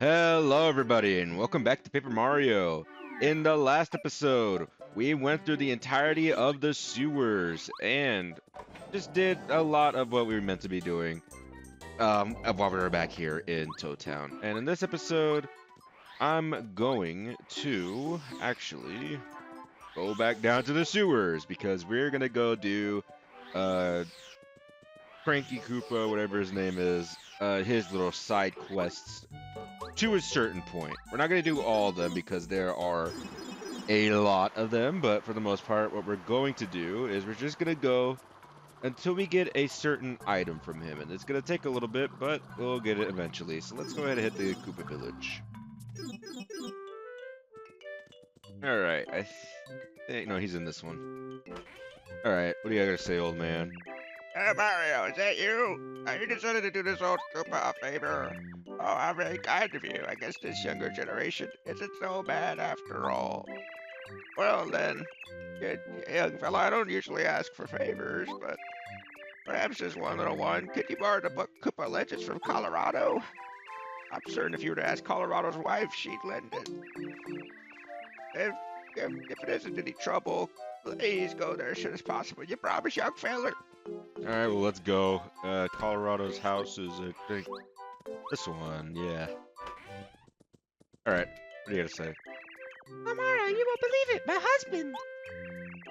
Hello, everybody, and welcome back to Paper Mario. In the last episode, we went through the entirety of the sewers and just did a lot of what we were meant to be doing while we were back here in Toad Town. And in this episode, I'm going to actually go back down to the sewers because we're gonna go do uh, Cranky Koopa, whatever his name is, his little side quests to a certain point. We're not going to do all of them because there are a lot of them, but for the most part, what we're going to do is we're just going to go until we get a certain item from him. And it's going to take a little bit, but we'll get it eventually. So let's go ahead and hit the Koopa Village. Alright, I think... No, he's in this one. Alright, what do you got to say, old man? Hey Mario, is that you? You decided to do this old Koopa a favor. Oh, how very kind of you. I guess this younger generation isn't so bad after all. Well then, young fella, I don't usually ask for favors, but perhaps this one little one. Could you borrow the book Koopa Legends from Colorado? I'm certain if you were to ask Colorado's wife, she'd lend it. If it isn't any trouble, please go there as soon as possible. You promise, young fella? Alright, well, let's go. Colorado's house is, I think, this one, yeah. Alright, what do you gotta say? Oh, Mario, you won't believe it. My husband,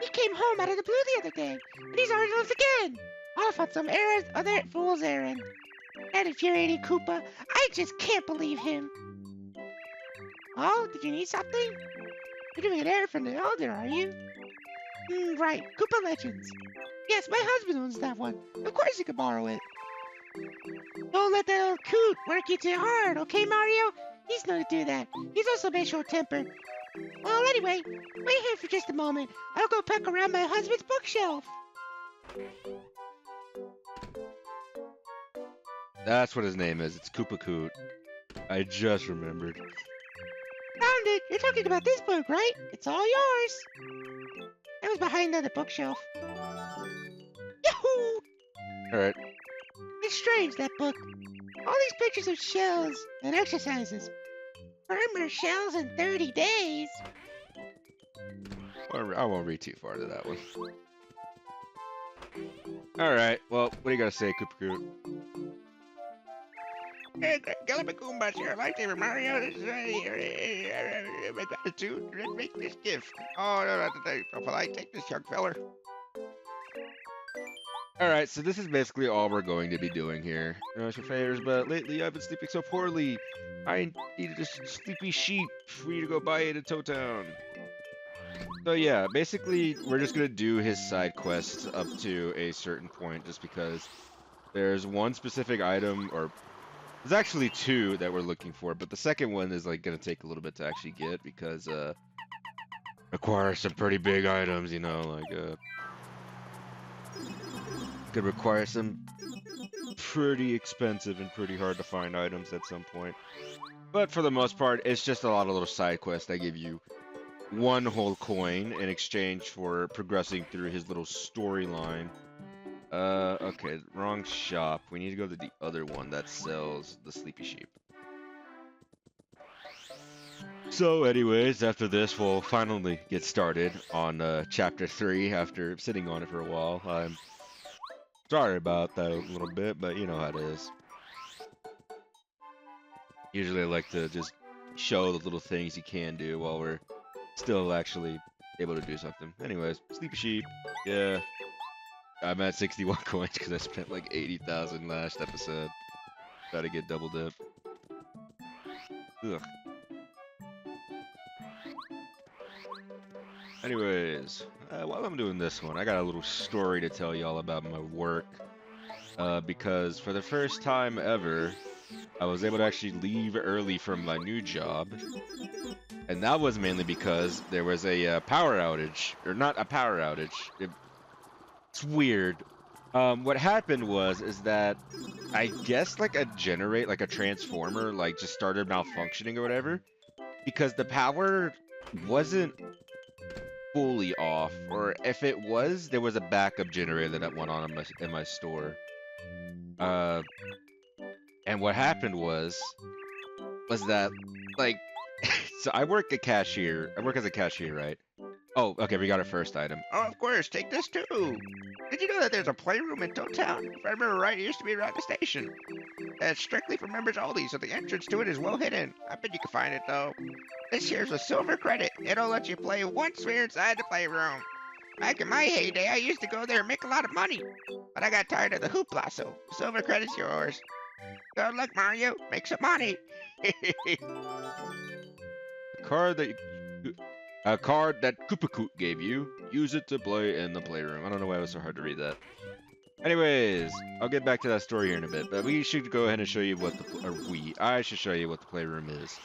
he came home out of the blue the other day, and he's already left again. Off on some other fool's errand. That infuriating Koopa, I just can't believe him. Oh, did you need something? You're doing an errand from the elder, are you? Right, Koopa Legends. Yes, my husband owns that one. Of course you can borrow it. Don't let that old coot work you too hard, okay, Mario? He's known to do that. He's also been short-tempered. Well, anyway, wait here for just a moment. I'll go peck around my husband's bookshelf. That's what his name is. It's Koopa Koot. I just remembered. Found it. You're talking about this book, right? It's all yours. It was behind on the bookshelf. Yahoo! Alright. It's strange, that book. All these pictures of shells and exercises. Firmer shells in 30 days. I won't read too far to that one. Alright, well, what do you gotta say, Koopa Koot? Hey, Gallipagoombas here, lifesaver Mario. This is my gratitude. Make this gift. Oh, no, polite. Take this, young feller. Alright, so this is basically all we're going to be doing here. No for favors, but lately I've been sleeping so poorly. I needed a sleepy sheep for you to go buy it in Toad Town. So yeah, basically we're just gonna do his side quests up to a certain point just because there's one specific item, or there's actually two that we're looking for, but the second one is like gonna take a little bit to actually get because requires some pretty big items, you know, like could require some pretty expensive and pretty hard to find items at some point. But for the most part, it's just a lot of little side quests that give you one whole coin in exchange for progressing through his little storyline. Okay, wrong shop. We need to go to the other one that sells the sleepy sheep. So anyways, after this, we'll finally get started on chapter 3 after sitting on it for a while. I'm sorry about that a little bit, but you know how it is. Usually I like to just show the little things you can do while we're still actually able to do something. Anyways, sleepy sheep, yeah. I'm at 61 coins because I spent like 80,000 last episode. Try to get double dip. Ugh. Anyways, while I'm doing this one, I got a little story to tell y'all about my work. Because for the first time ever, I was able to actually leave early from my new job. And that was mainly because there was a power outage. Or not a power outage. It's weird. What happened is that I guess like a transformer like just started malfunctioning or whatever, because the power wasn't fully off, or if it was, there was a backup generator that went on in my store. And what happened was was that, like, so I work a cashier. I work as a cashier, right? Oh, okay, we got our first item. Oh, of course, take this too. Did you know that there's a playroom in Toad Town? If I remember right, it used to be around the station. It's strictly for members only, so the entrance to it is well hidden. I bet you can find it though. This here's a silver credit. It'll let you play once we're inside the playroom. Back in my heyday, I used to go there and make a lot of money. But I got tired of the hoopla, so silver credit's yours. Good luck, Mario. Make some money. A card that Koopa gave you. Use it to play in the playroom. I don't know why it was so hard to read that. Anyways, I'll get back to that story here in a bit, but we should go ahead and show you what I should show you what the playroom is.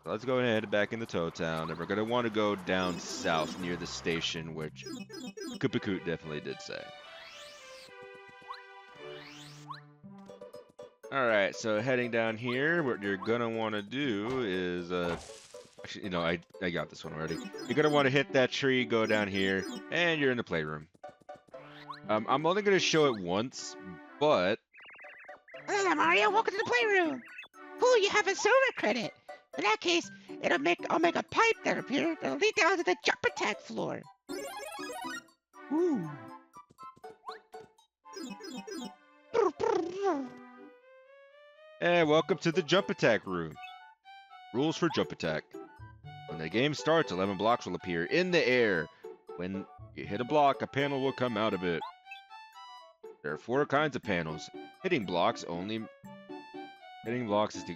So let's go ahead and head back into Toad Town, and we're going to want to go down south near the station, which Koopa definitely did say. Alright, so heading down here, what you're going to want to do is, actually, you know, I got this one already. You're going to want to hit that tree, go down here, and you're in the playroom. I'm only going to show it once, but... Hello, Mario. Welcome to the playroom. Cool, you have a silver credit. In that case, I'll make a pipe that appear that'll lead down to the jump attack floor. Ooh. And welcome to the jump attack room. Rules for jump attack. When the game starts, 11 blocks will appear in the air. When you hit a block, a panel will come out of it. There are 4 kinds of panels. Hitting blocks is the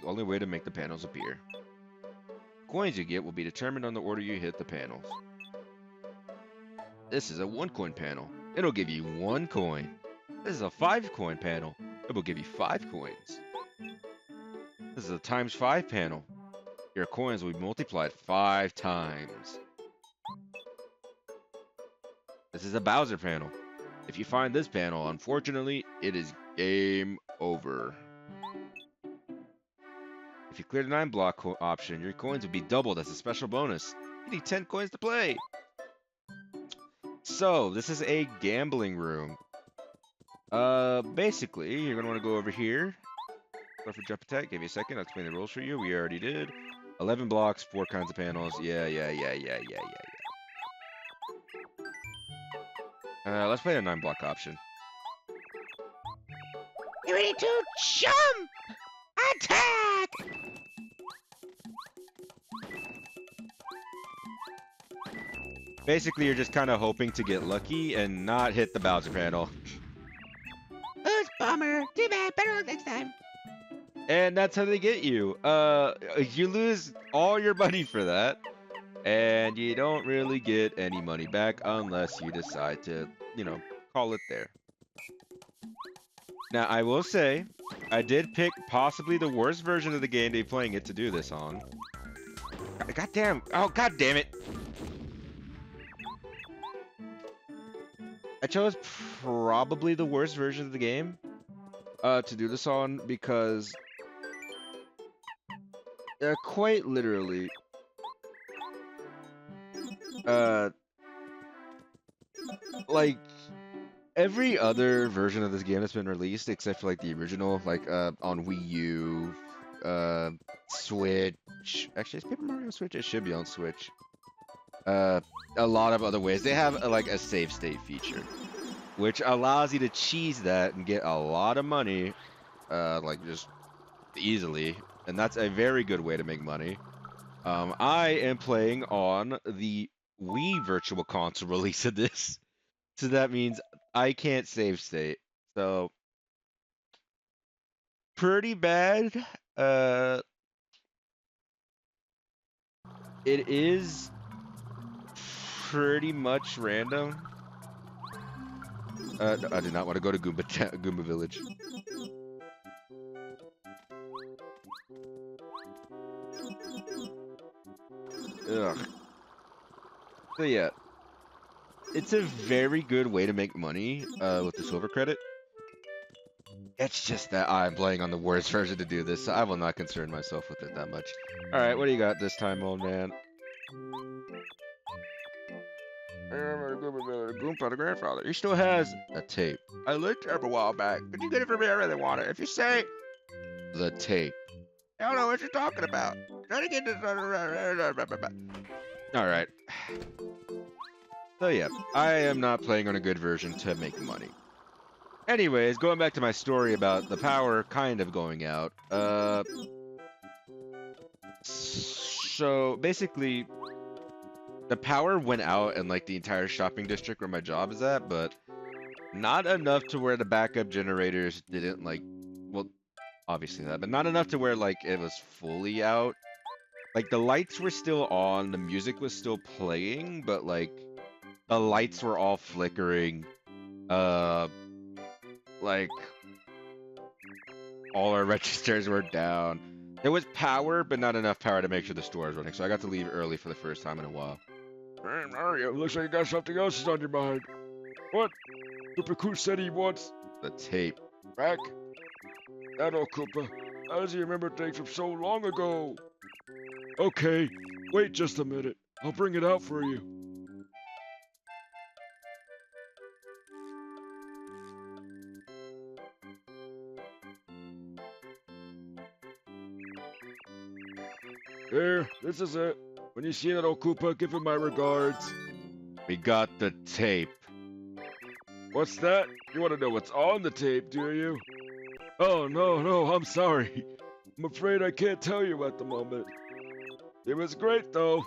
only way to make the panels appear. Coins you get will be determined on the order you hit the panels. This is a 1-coin panel. It'll give you 1 coin. This is a 5-coin panel. It will give you 5 coins. This is a times 5 panel. Your coins will be multiplied 5 times. This is a Bowser panel. If you find this panel, unfortunately, it is game over. If you clear the 9-block option, your coins will be doubled as a special bonus. You need 10 coins to play. So, this is a gambling room. Basically, you're going to want to go over here. Go for jump attack. Give you a second. I'll explain the rules for you. We already did. 11 blocks, 4 kinds of panels. Yeah. Let's play the 9-block option. You ready to jump? Attack! Basically, you're just kind of hoping to get lucky and not hit the Bowser panel. Oops, bummer. Too bad. Better luck next time. And that's how they get you. You lose all your money for that. And you don't really get any money back unless you decide to, you know, call it there. Now, I will say, I did pick possibly the worst version of the game to be playing it to do this on. Goddamn. Oh, god damn it. I chose probably the worst version of the game to do this on because quite literally like every other version of this game that's been released except for like the original, like on Wii U, Switch. Actually, is Paper Mario Switch? It should be on Switch. A lot of other ways. They have like a save state feature, which allows you to cheese that and get a lot of money, like just easily. And that's a very good way to make money. I am playing on the Wii Virtual Console release of this, so that means I can't save state. So pretty bad. It is pretty much random. I did not want to go to Goomba Village. Ugh. So yeah, it's a very good way to make money with the silver credit. It's just that I'm playing on the worst version to do this, so I will not concern myself with it that much. Alright, what do you got this time, old man? Goomba, the grandfather. He still has a tape. I looked up a while back. Could you get it for me? I really want it. If you say... The tape. I don't know what you're talking about. Try to get this. Alright. So yeah, I am not playing on a good version to make money. Anyways, going back to my story about the power kind of going out. So basically, the power went out in like the entire shopping district where my job is at, but not enough to where the backup generators didn't like, well, obviously that, but not enough to where like it was fully out. Like the lights were still on, the music was still playing, but like the lights were all flickering. Like all our registers were down. There was power, but not enough power to make sure the store was running, so I got to leave early for the first time in a while. Hey, Mario, looks like you got something else on your mind. What? Koopa Koo said he wants The tape. back. That old Koopa. How does he remember things from so long ago? Okay, wait just a minute. I'll bring it out for you. There, this is it. When you see that old Koopa, give him my regards. We got the tape. What's that? You want to know what's on the tape, do you? Oh, no, I'm sorry. I'm afraid I can't tell you at the moment. It was great, though.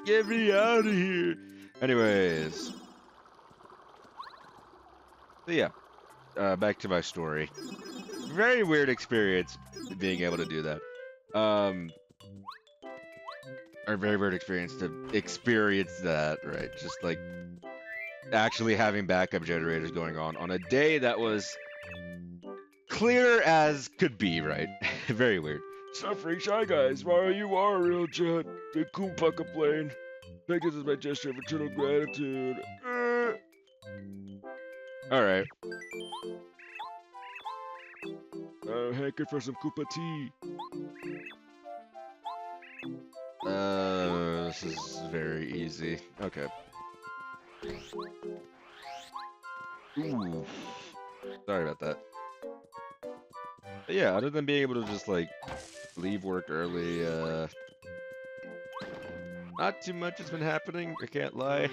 Get me out of here. Anyways. So yeah, back to my story. Very weird experience being able to do that. Or very weird experience to experience that, right? Just like actually having backup generators going on a day that was clear as could be, right? Very weird. Suffering Shy Guys, Mario, you are a real gent. Did Koopa complain? Take this as my gesture of eternal gratitude. Alright. Hanker for some Koopa tea. This is very easy. Okay. Ooh. Sorry about that. But yeah, other than being able to just like leave work early, not too much has been happening, I can't lie.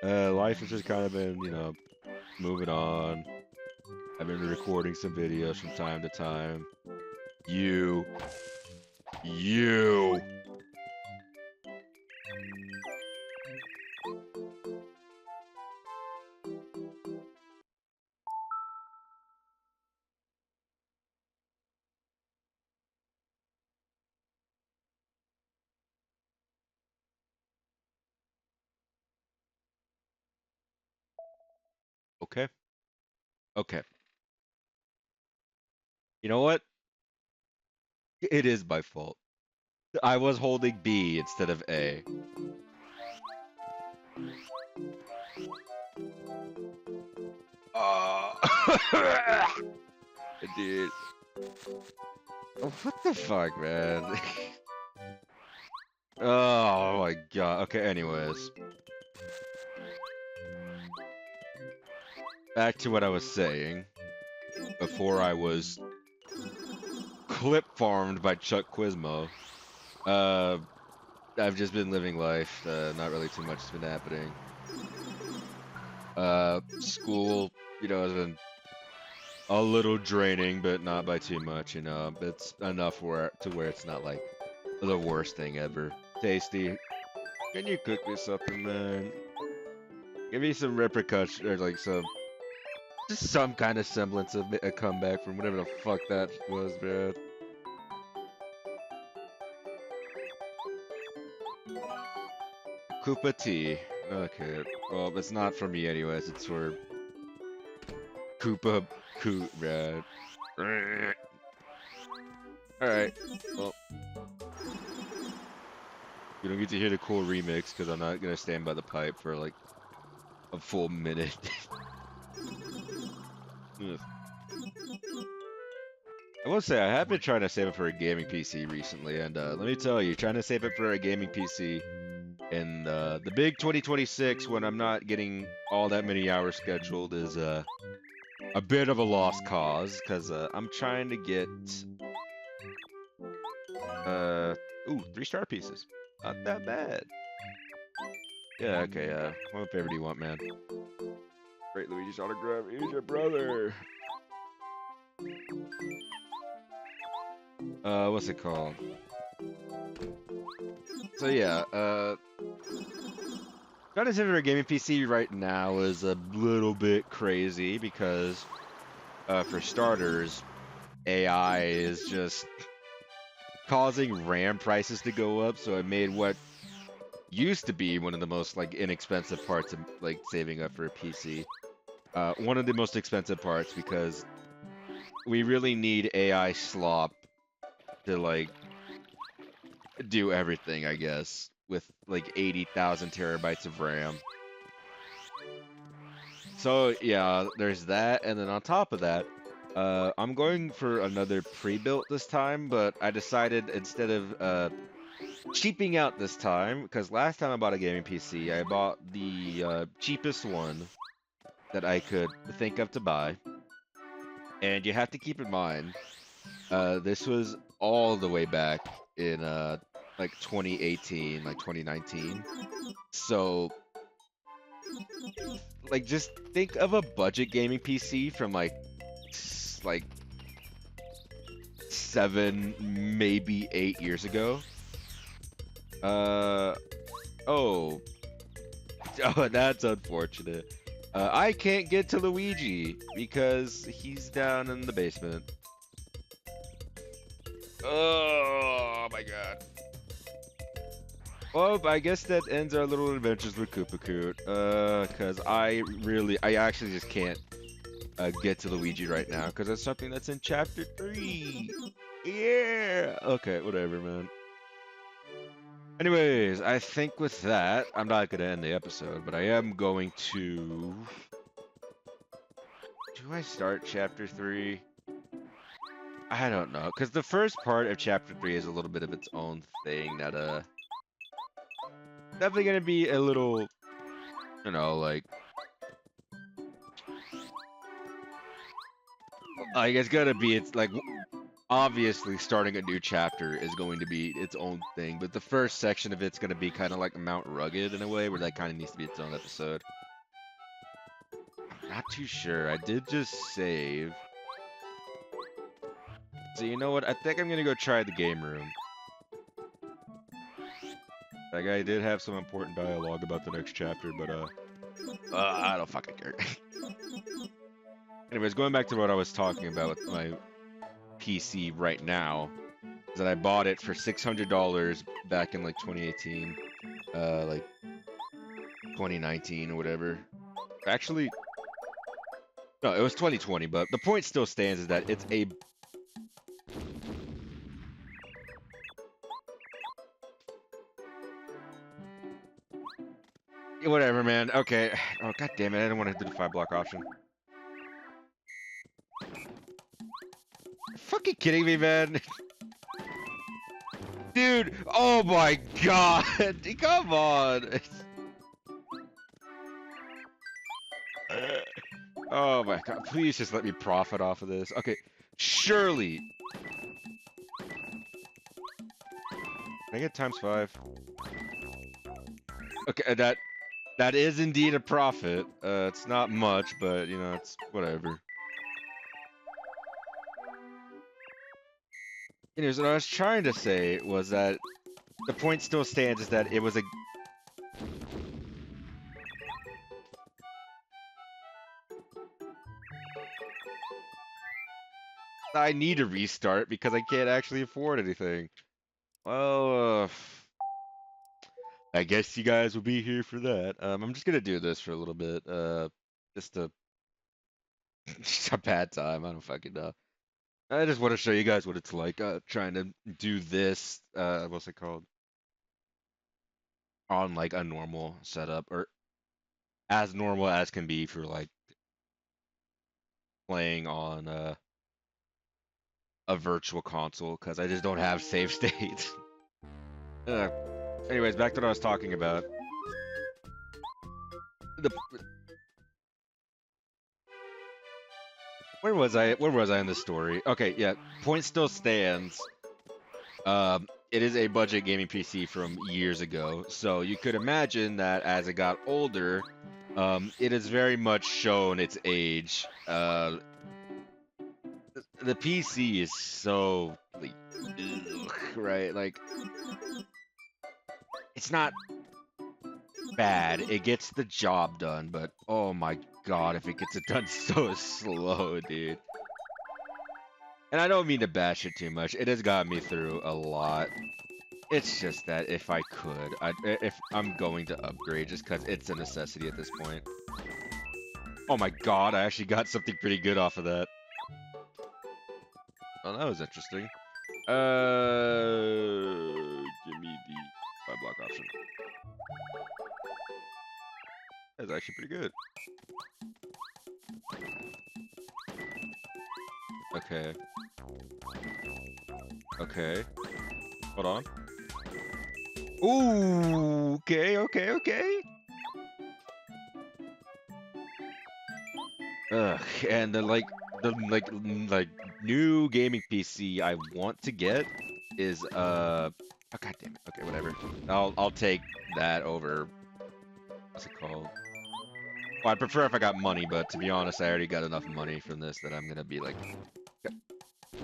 Life has just kind of been, you know, moving on. I've been recording some videos from time to time. You. Okay. Okay. You know what? It is my fault. I was holding B instead of A. Oh. Dude. Oh, what the fuck, man? Oh my god. Okay, anyways. Back to what I was saying. Before I was clip farmed by Chuck Quizmo. I've just been living life. Not really too much has been happening. School, you know, has been a little draining, but not by too much, you know. It's enough to where it's not like the worst thing ever. Tasty, can you cook me something, man? Give me some repercussion, or like just some kind of semblance of a comeback from whatever the fuck that was, man. Koopa tea. Okay, well, it's not for me anyways, it's for Koopa Rad. Alright, well. You don't get to hear the cool remix because I'm not gonna stand by the pipe for like a full minute. I will say I have been trying to save up for a gaming PC recently, and let me tell you, trying to save up for a gaming PC in the big 2026 when I'm not getting all that many hours scheduled is a bit of a lost cause because I'm trying to get uh ooh 3-star pieces. Not that bad. Yeah, okay. What favor do you want, man? Great Luigi's autograph. He's your brother. What's it called? So yeah, trying to save for a gaming PC right now is a little bit crazy because, for starters, AI is just causing RAM prices to go up. So it made what used to be one of the most like inexpensive parts of like saving up for a PC, one of the most expensive parts because we really need AI slop to like do everything, I guess, with like 80,000 terabytes of RAM. So yeah, there's that, and then on top of that, I'm going for another pre-built this time, but I decided instead of cheaping out this time, because last time I bought a gaming PC, I bought the cheapest one that I could think of to buy. And you have to keep in mind, this was all the way back in like 2018, like 2019. So like just think of a budget gaming PC from like 7, maybe 8 years ago. Uh oh. Oh, that's unfortunate. I can't get to Luigi because he's down in the basement. Oh my god. Well, I guess that ends our little adventures with Koopa Koot. Cause I actually just can't get to Luigi right now because that's something that's in chapter 3. Yeah. Okay, whatever, man. Anyways, I think with that, I'm not gonna end the episode, but I am going to. Do I start chapter 3? I don't know, because the first part of chapter 3 is a little bit of its own thing that definitely gonna be a little, you know, like it's gonna be it's like obviously starting a new chapter is going to be its own thing, but the first section of it's gonna be kind of like Mount Rugged in a way where that kind of needs to be its own episode. I'm not too sure. I did just save. So you know what? I think I'm gonna go try the game room. That guy did have some important dialogue about the next chapter, but I don't fucking care. Anyways, going back to what I was talking about with my PC right now, is that I bought it for $600 back in like 2018, like 2019 or whatever. Actually, no, it was 2020, but the point still stands is that it's a whatever, man. Okay. Oh, god damn it. I didn't want to do the 5-block option. Fucking kidding me, man? Dude, oh my god. Come on. Oh my god. Please just let me profit off of this. Okay. Surely. Can I get ×5? Okay, that is indeed a profit. It's not much, but you know, it's whatever. Anyways, what I was trying to say was that the point still stands is that it was a I need to restart because I can't actually afford anything. Well, I guess you guys will be here for that. I'm just gonna do this for a little bit. Just to just a bad time. I don't fucking know. I just want to show you guys what it's like trying to do this. What's it called? On like a normal setup or as normal as can be for like playing on a virtual console because I just don't have save states. uh, anyways, back to what I was talking about. The Where was I? Where was I in the story? Okay, yeah. Point still stands. It is a budget gaming PC from years ago, so you could imagine that as it got older, it has very much shown its age. The PC is so like, ugh, right? Like, it's not bad. It gets the job done, but oh my god, if it gets it done so slow, dude. And I don't mean to bash it too much. It has got me through a lot. It's just that if I could, if I'm going to upgrade, just because it's a necessity at this point. Oh my god, I actually got something pretty good off of that. Oh, that was interesting. Give me the 5-block option. That's actually pretty good. Okay. Okay. Hold on. Ooh, okay. Ugh, and the new gaming PC I want to get is oh god damn it. Okay, whatever. I'll take that over what's it called? Well, I'd prefer if I got money, but to be honest, I already got enough money from this that I'm gonna be like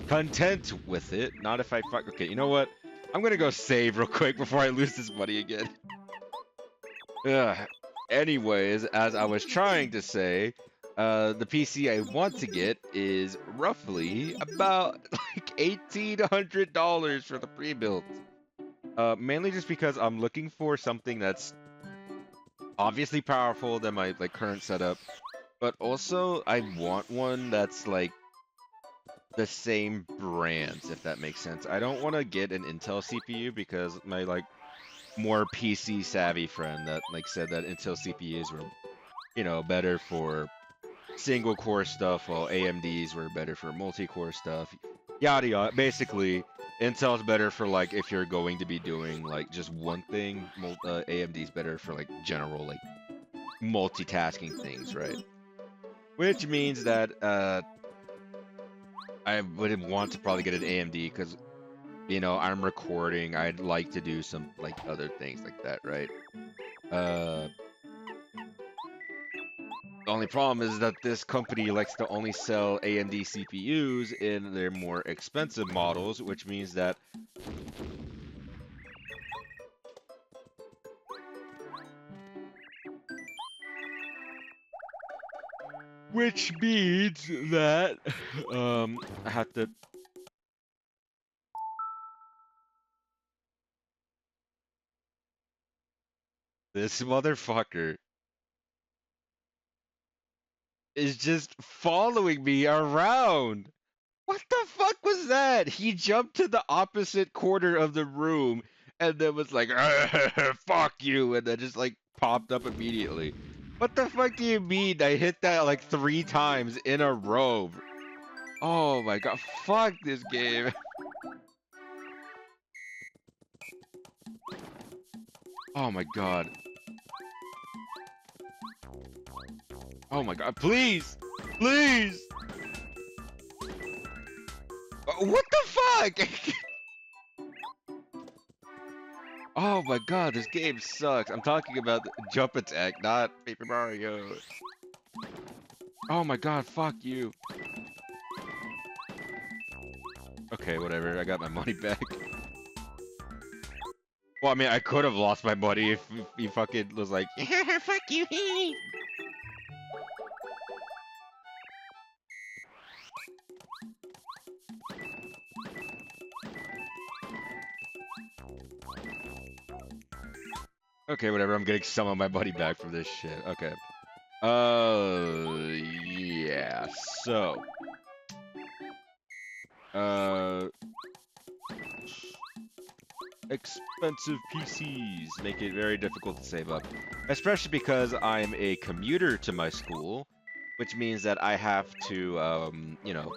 content with it. Not if I fuck. Okay, you know what? I'm gonna go save real quick before I lose this money again. Ugh. Anyways, as I was trying to say, the PC I want to get is roughly about like $1,800 for the pre-built. Mainly just because I'm looking for something that's obviously powerful than my like current setup, but also I want one that's like the same brands, if that makes sense. I don't want to get an Intel CPU because my like more PC savvy friend that like said that Intel CPUs were, you know, better for single core stuff while AMDs were better for multi-core stuff. Yada yada. Basically, Intel's better for like if you're going to be doing like just one thing. AMD's better for like general like multitasking things, right? Which means that I would want to probably get an AMD because, you know, I'm recording. I'd like to do some like other things like that, right? The only problem is that this company likes to only sell AMD CPUs in their more expensive models, which means that I have to this motherfucker is just following me around. What the fuck was that? He jumped to the opposite corner of the room and then was like, fuck you, and then just like popped up immediately. What the fuck do you mean? I hit that like 3 times in a row. Oh my god, fuck this game. Oh my god. Oh my god, please! Please! What the fuck? Oh my god, this game sucks. I'm talking about the jump attack, not Paper Mario. Oh my god, fuck you. Okay, whatever, I got my money back. Well, I mean, I could have lost my money if he fucking was like, Fuck you. okay, whatever, I'm getting some of my money back from this shit. Okay. Yeah, so. Expensive PCs make it very difficult to save up. Especially because I'm a commuter to my school, which means that I have to, you know,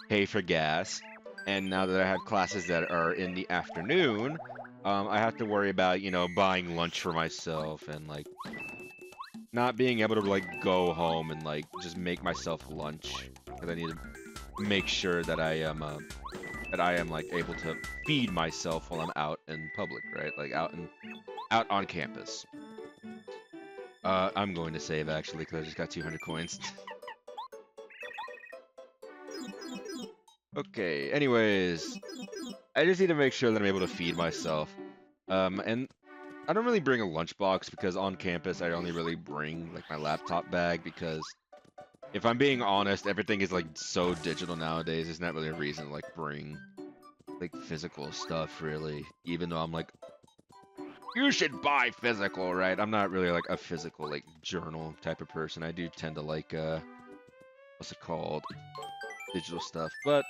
pay for gas. And now that I have classes that are in the afternoon, I have to worry about, buying lunch for myself and like not being able to like go home and like just make myself lunch because I need to make sure that I am like able to feed myself while I'm out in public, right? Like out on campus. I'm going to save actually because I just got 200 coins. Okay, anyways, I just need to make sure that I'm able to feed myself. And I don't really bring a lunchbox because on campus I only really bring like my laptop bag because if I'm being honest, everything is like so digital nowadays. There's not really a reason to like bring like physical stuff really, even though I'm like, you should buy physical, right? I'm not really like a physical like journal type of person. I do tend to like what's it called? Digital stuff. But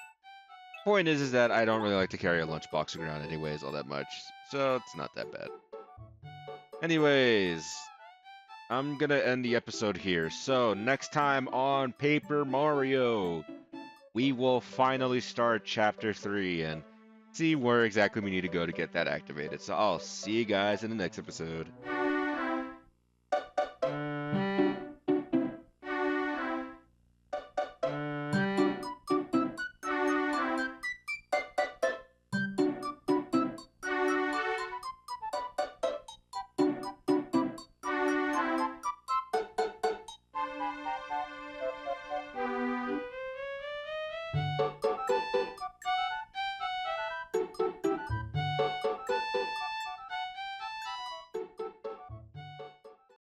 point is that I don't really like to carry a lunchbox around anyways all that much. So it's not that bad. Anyways, I'm gonna end the episode here. So next time on Paper Mario, we will finally start Chapter 3 and see where exactly we need to go to get that activated. So I'll see you guys in the next episode.